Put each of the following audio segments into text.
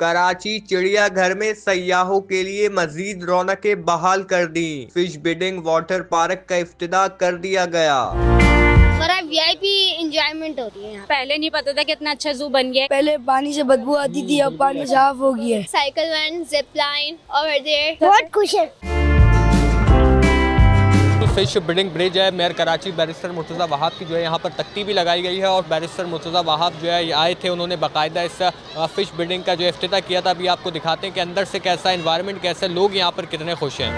कराची चिड़ियाघर में सयाहों के लिए मजीद रौनकें बहाल कर दी। फिश बिडिंग वाटर पार्क का इफ्तिताह कर दिया गया। बड़ा वीआईपी एंजॉयमेंट हो रही है यहाँ। पहले नहीं पता था कितना अच्छा जू बन गया है। पहले पानी से बदबू आती थी, अब पानी साफ हो गया है। Cycle van, zip line over there, बहुत खुश है। फिश बिडिंग ब्रिज है, मेयर कराची बैरिस्टर मुर्तज़ा वहाब की जो है यहाँ पर तख्ती भी लगाई गई है और बैरिस्टर मुर्तज़ा वहाब जो है आए थे, उन्होंने बाकायदा इस फिश बिडिंग का जो इफ्तिताह किया था। अभी आपको दिखाते हैं कि अंदर से कैसा एनवायरनमेंट, कैसे लोग यहाँ पर कितने खुश हैं।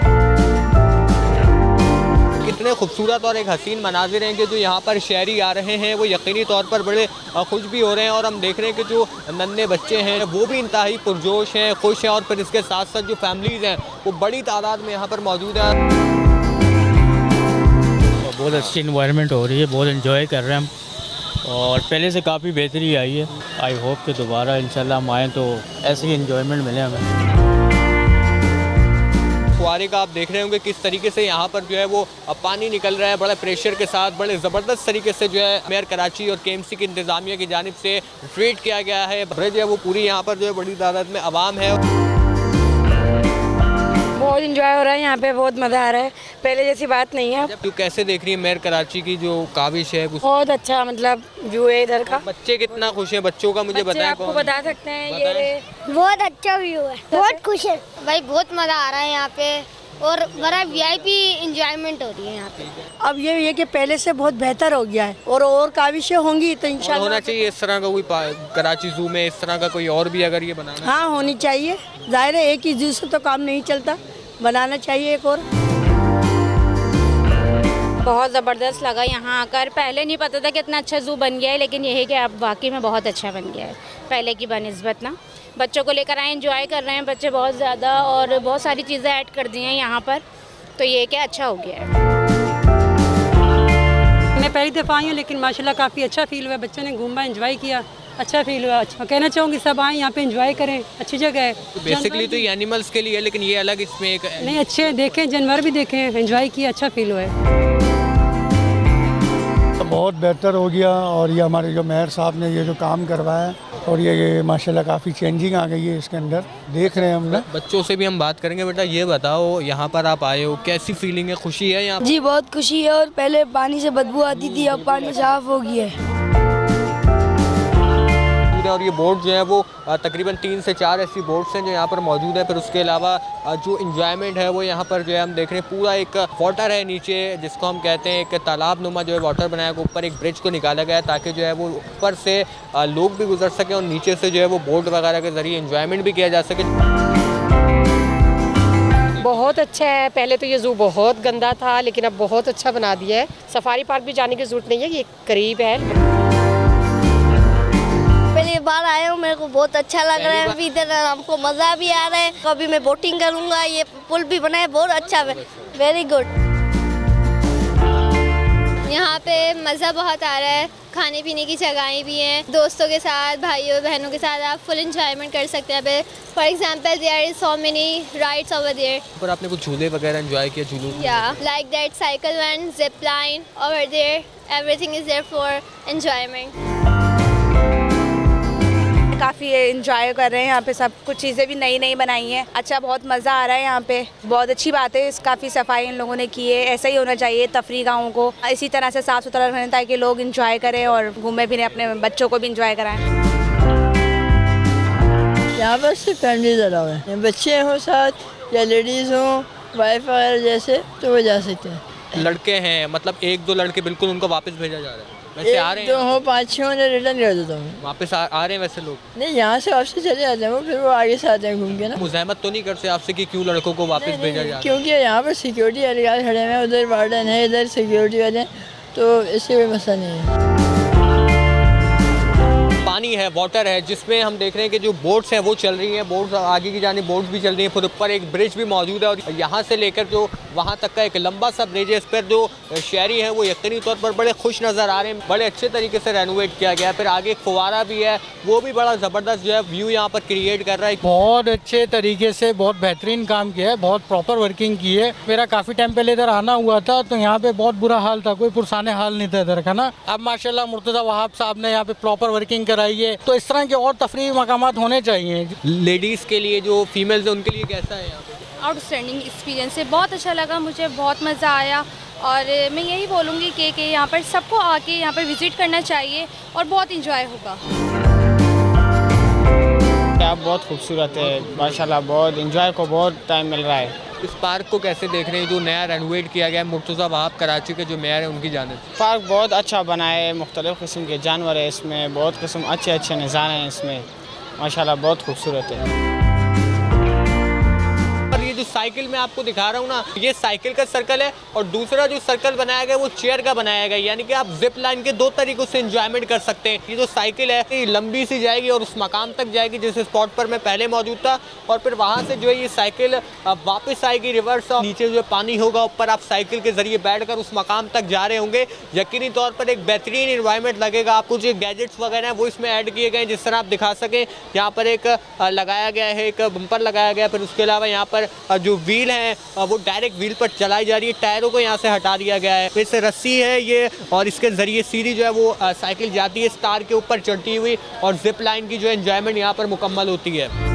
कितने खूबसूरत और एक हसीन मनाजिर हैं कि जो यहाँ पर शहरी आ रहे हैं वो यकीनी तौर पर बड़े खुश भी हो रहे हैं। और हम देख रहे हैं कि जो नन्हे बच्चे हैं वो भी इंतहाई पुरजोश हैं, खुश हैं। और फिर इसके साथ साथ जो फैमिलीज़ हैं वो बड़ी तादाद में यहाँ पर मौजूद है। बहुत अच्छी इन्वायरमेंट हो रही है, बहुत एंजॉय कर रहे हैं हम और पहले से काफ़ी बेहतरी आई है। आई होप कि दोबारा इंशाल्लाह हम आएँ तो ऐसी ही एंजॉयमेंट मिले हमें। फुआरे का आप देख रहे होंगे किस तरीके से यहाँ पर जो है वो पानी निकल रहा है, बड़े प्रेशर के साथ, बड़े ज़बरदस्त तरीके से जो है मेयर कराची और केएमसी की इंतज़ामिया की जानिब से ट्रीट किया गया है। ब्रिज है वो पूरी यहाँ पर जो है बड़ी तादाद में आवाम है। बहुत एंजॉय हो रहा है यहाँ पे, बहुत मज़ा आ रहा है, पहले जैसी बात नहीं है। तू कैसे देख रही है मेयर कराची की जो काविश है? बहुत अच्छा मतलब व्यू है इधर का। बच्चे कितना खुश हैं? बच्चों का मुझे बताएं। आपको बता सकते हैं ये बहुत अच्छा व्यू है, बहुत खुश है भाई, बहुत मजा आ रहा है यहाँ पे और बड़ा वीआईपी एंजॉयमेंट हो रही है यहाँ पे। अब ये कि पहले से बहुत बेहतर हो गया है और काविशें होंगी तो इंशाल्लाह होना चाहिए इस तरह का कोई कराची जू में इस तरह का कोई और भी अगर ये बनाना। हाँ होनी चाहिए, जाहिर है एक ही जू से तो काम नहीं चलता, बनाना चाहिए एक और। बहुत ज़बरदस्त लगा यहाँ आकर। पहले नहीं पता था कितना अच्छा जू बन गया है, लेकिन यही कि अब वाकई में बहुत अच्छा बन गया है पहले की बनिस्बत ना। बच्चों को लेकर आए, एंजॉय कर रहे हैं बच्चे बहुत ज़्यादा और बहुत सारी चीज़ें ऐड कर दी हैं यहाँ पर, तो ये कि अच्छा हो गया है। मैं पहली दफ़ा आई हूँ लेकिन माशाल्लाह काफ़ी अच्छा फील हुआ, बच्चों ने घूमा, एंजॉय किया, अच्छा फील हुआ। अच्छा कहना चाहूँगी सब आएँ यहाँ पे एंजॉय करें, अच्छी जगह है। बेसिकली तो ये एनिमल्स के लिए, लेकिन ये अलग इसमें एक नहीं अच्छे देखें, जानवर भी देखें, एंजॉय किया, अच्छा फील हुआ है। बहुत बेहतर हो गया और ये हमारे जो मेयर साहब ने ये जो काम करवाया है और ये माशाल्लाह काफ़ी चेंजिंग आ गई है इसके अंदर, देख रहे हैं हम लोग। बच्चों से भी हम बात करेंगे। बेटा ये बताओ, यहाँ पर आप आए हो, कैसी फीलिंग है? खुशी है यहाँ? जी बहुत खुशी है और पहले पानी से बदबू आती थी, अब पानी साफ हो गया है। और ये बोट जो है वो तकरीबन 3 से 4 ऐसी बोट्स हैं जो यहाँ पर मौजूद है। फिर उसके अलावा जो इंजॉयमेंट है वो यहाँ पर जो है हम देख रहे हैं पूरा एक वाटर है नीचे, जिसको हम कहते हैं एक तालाब नुमा जो है वाटर बनाया गया, ऊपर एक ब्रिज को निकाला गया है ताकि जो है वो ऊपर से लोग भी गुजर सकें और नीचे से जो है वो बोट वगैरह के ज़रिए इंजॉयमेंट भी किया जा सके। बहुत अच्छा है, पहले तो ये ज़ू बहुत गंदा था लेकिन अब बहुत अच्छा बना दिया है। सफारी पार्क भी जाने की ज़रूरत नहीं है, ये करीब है। पहली बार आया हूँ, मेरे को बहुत अच्छा लग रहा है, अभी इधर हमको मज़ा भी आ रहा है। कभी मैं बोटिंग करूँगा, ये पुल भी बना है, बहुत अच्छा है, वेरी गुड। यहाँ पे मज़ा बहुत आ रहा है, खाने पीने की जगहें भी हैं, दोस्तों के साथ, भाइयों बहनों के साथ आप फुल एंजॉयमेंट कर सकते हैं। For example there is so many rides over there. पर आपने कुछ झूले वगैरह एंजॉय किया? झूलों या like that cycle van, zip line over there, everything is there for enjoyment. काफ़ी एंजॉय कर रहे हैं यहाँ पे, सब कुछ चीज़ें भी नई नई बनाई हैं, अच्छा बहुत मज़ा आ रहा है यहाँ पे, बहुत अच्छी बात है। काफ़ी सफाई इन लोगों ने की है, ऐसा ही होना चाहिए तफरीह गाहों को इसी तरह से साफ़ सुथरा रखें ताकि लोग एंजॉय करें और घूमे फिरें, अपने बच्चों को भी एंजॉय कराएं। यहाँ पर सिर्फ फैमिली ज़्यादा है, बच्चे हों साथ या लेडीज़ हों, वाइफ वगैरह जैसे, तो वो जा सकते हैं। लड़के हैं, मतलब 1-2 लड़के बिल्कुल उनको वापस भेजा जा रहा है? वैसे आ रहे हैं? 1-2 हो, 5-6 होने रिटर्न कर देता हूँ। वापस आ रहे हैं वैसे लोग? नहीं, यहाँ से वापस चले जाते हैं वो, फिर वो आगे से आते हैं घूम के ना। मुज़ाहमत तो नहीं करते आपसे कि क्यों लड़कों को वापस भेजा जा रहा है? क्योंकि यहाँ पर सिक्योरिटी वाले खड़े हैं, उधर वार्डन है, इधर सिक्योरिटी वाले हैं, तो इससे कोई मसला नहीं है। पानी है, वाटर है, जिसमें हम देख रहे हैं कि जो बोट्स हैं वो चल रही हैं, बोट्स आगे की जाने बोट्स भी चल रही हैं, फिर ऊपर एक ब्रिज भी मौजूद है और यहाँ से लेकर जो वहाँ तक का एक लंबा सा ब्रिज है। इस पर जो शहरी हैं वो यकीनी तौर पर बड़े खुश नज़र आ रहे हैं, बड़े अच्छे तरीके से रेनोवेट किया गया है। फिर आगे एक फुवारा भी है, वो भी बड़ा ज़बरदस्त जो है व्यू यहाँ पर क्रिएट कर रहा है। बहुत अच्छे तरीके से बहुत बेहतरीन काम किया है, बहुत प्रॉपर वर्किंग की है। मेरा काफ़ी टाइम पहले इधर आना हुआ था तो यहाँ पे बहुत बुरा हाल था, कोई पुरसाने हाल नहीं था इधर का ना। अब माशाल्लाह मुर्तज़ा वहाब साहब ने यहाँ पे प्रॉपर वर्किंग कराई चाहिए। तो इस तरह के और तफरीही मकामात होने चाहिए। लेडीज़ के लिए जो फीमेल्स हैं उनके लिए कैसा है यहाँ पे? आउटस्टैंडिंग एक्सपीरियंस है, बहुत अच्छा लगा मुझे, बहुत मज़ा आया। और मैं यही बोलूँगी कि यहाँ पर सबको आके यहाँ पर विज़िट करना चाहिए और बहुत इंजॉय होगा। क्या बहुत खूबसूरत है माशाल्लाह, बहुत इंजॉय को बहुत टाइम मिल रहा है। इस पार्क को कैसे देख रहे हैं जो नया रेनोवेट किया गया है मुर्तज़ा वहाब कराची के जो मेयर हैं उनकी जानिब से? पार्क बहुत अच्छा बना है, मुख्तलिफ़ किस्म के जानवर है इसमें, बहुत किस्म अच्छे अच्छे नज़ारे हैं इसमें, माशाल्लाह बहुत खूबसूरत है। और ये जो साइकिल मैं आपको दिखा रहा हूँ ना, ये साइकिल का सर्कल है और दूसरा जो सर्कल बनाया गया वो चेयर का बनाया गया, यानी कि आप जिप लाइन के दो तरीकों से एंजॉयमेंट कर सकते हैं। ये जो साइकिल है ये लंबी सी जाएगी और उस मकाम तक जाएगी जिस स्पॉट पर मैं पहले मौजूद था, और फिर वहाँ से जो है ये साइकिल वापस आएगी रिवर्स, और नीचे जो पानी होगा ऊपर आप साइकिल के ज़रिए बैठकर उस मकाम तक जा रहे होंगे। यकीनी तौर पर एक बेहतरीन इन्वायरमेंट लगेगा आपको। जो गैजेट्स वगैरह हैं वो इसमें ऐड किए गए हैं, जिस तरह आप दिखा सकें। यहाँ पर एक लगाया गया है, एक बम्पर लगाया गया है, फिर उसके अलावा यहाँ पर जो व्हील है वो डायरेक्ट व्हील पर चलाई जा रही है, टायरों को यहाँ से हटा दिया गया है। फिर से रस्सी है ये, और इसके ज़रिए सीधी जो है वो साइकिल जाती है स्टार के ऊपर चढ़ती हुई, और जिप लाइन की जो एंजॉयमेंट यहाँ पर मुकम्मल होती है।